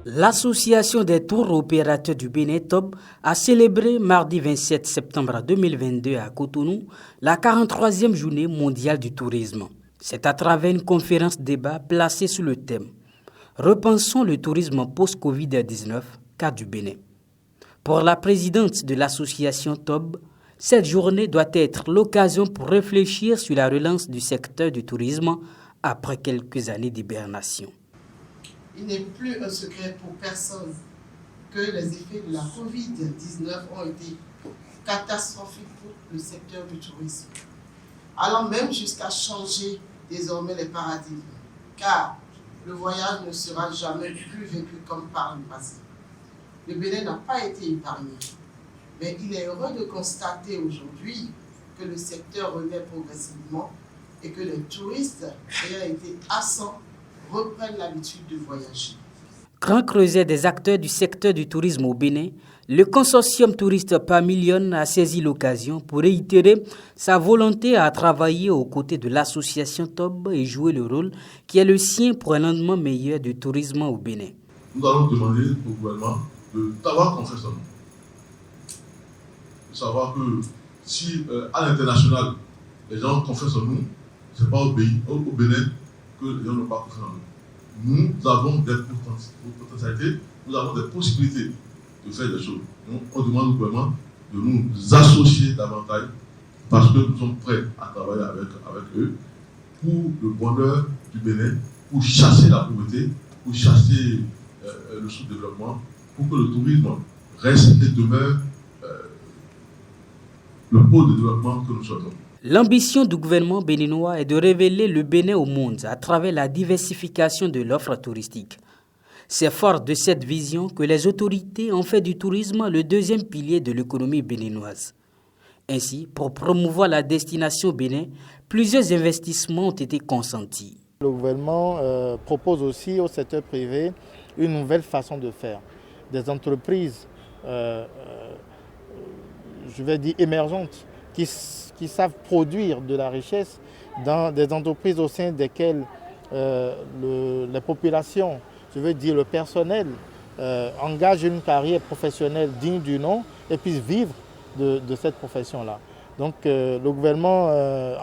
L'Association des tours opérateurs du Bénin TOB a célébré mardi 27 septembre 2022 à Cotonou la 43e journée mondiale du tourisme. C'est à travers une conférence débat placée sous le thème « Repensons le tourisme post-Covid-19, cas du Bénin ». Pour la présidente de l'association TOB, cette journée doit être l'occasion pour réfléchir sur la relance du secteur du tourisme après quelques années d'hibernation. Il n'est plus un secret pour personne que les effets de la Covid-19 ont été catastrophiques pour le secteur du tourisme, allant même jusqu'à changer désormais les paradigmes, car le voyage ne sera jamais plus vécu comme par le passé. Le Bénin n'a pas été épargné, mais il est heureux de constater aujourd'hui que le secteur renaît progressivement et que les touristes ayant été absents reprennent l'habitude de voyager. Grand creuset des acteurs du secteur du tourisme au Bénin, le consortium touriste Pamillion a saisi l'occasion pour réitérer sa volonté à travailler aux côtés de l'association TOB et jouer le rôle qui est le sien pour un lendemain meilleur du tourisme au Bénin. Nous allons demander au gouvernement d'avoir confiance en nous. De savoir que si à l'international, les gens ont confiance en nous, ce n'est pas au Bénin que les gens n'ont pas confiance en nous. Nous avons des potentialités, nous avons des possibilités de faire des choses. Donc, on demande au gouvernement de nous associer davantage parce que nous sommes prêts à travailler avec eux pour le bonheur du Bénin, pour chasser la pauvreté, pour chasser le sous-développement, pour que le tourisme reste et demeure le pôle de développement que nous souhaitons. L'ambition du gouvernement béninois est de révéler le Bénin au monde à travers la diversification de l'offre touristique. C'est fort de cette vision que les autorités ont fait du tourisme le deuxième pilier de l'économie béninoise. Ainsi, pour promouvoir la destination Bénin, plusieurs investissements ont été consentis. Le gouvernement propose aussi au secteur privé une nouvelle façon de faire. Des entreprises, je vais dire émergentes, qui savent produire de la richesse dans des entreprises au sein desquelles les populations, je veux dire le personnel, engage une carrière professionnelle digne du nom et puisse vivre de cette profession-là. Donc le gouvernement,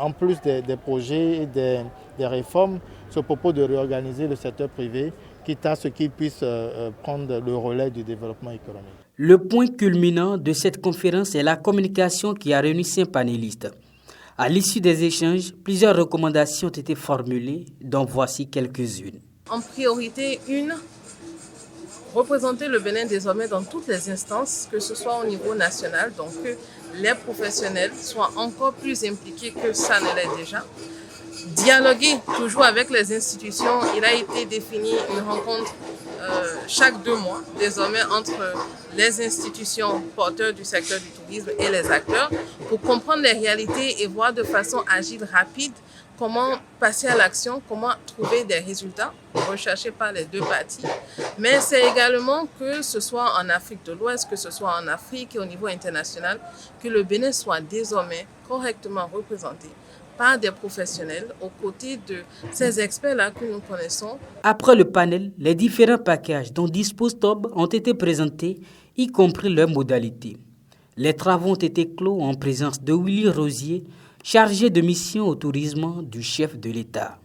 en plus des projets et des réformes, se propose de réorganiser le secteur privé, quitte à ce qu'il puisse prendre le relais du développement économique. Le point culminant de cette conférence est la communication qui a réuni 5 panélistes. À l'issue des échanges, plusieurs recommandations ont été formulées, dont voici quelques-unes. En priorité, représenter le Bénin désormais dans toutes les instances, que ce soit au niveau national, donc que les professionnels soient encore plus impliqués que ça ne l'est déjà. Dialoguer toujours avec les institutions. Il a été défini une rencontre chaque 2 mois, désormais entre les institutions porteurs du secteur du tourisme et les acteurs, pour comprendre les réalités et voir de façon agile, rapide, comment passer à l'action, comment trouver des résultats recherchés par les 2 parties. Mais c'est également que ce soit en Afrique de l'Ouest, que ce soit en Afrique et au niveau international, que le Bénin soit désormais correctement représenté par des professionnels aux côtés de ces experts-là que nous connaissons. Après le panel, les différents packages dont dispose TOB ont été présentés, y compris leurs modalités. Les travaux ont été clos en présence de Willy Rosier, chargé de mission au tourisme du chef de l'État.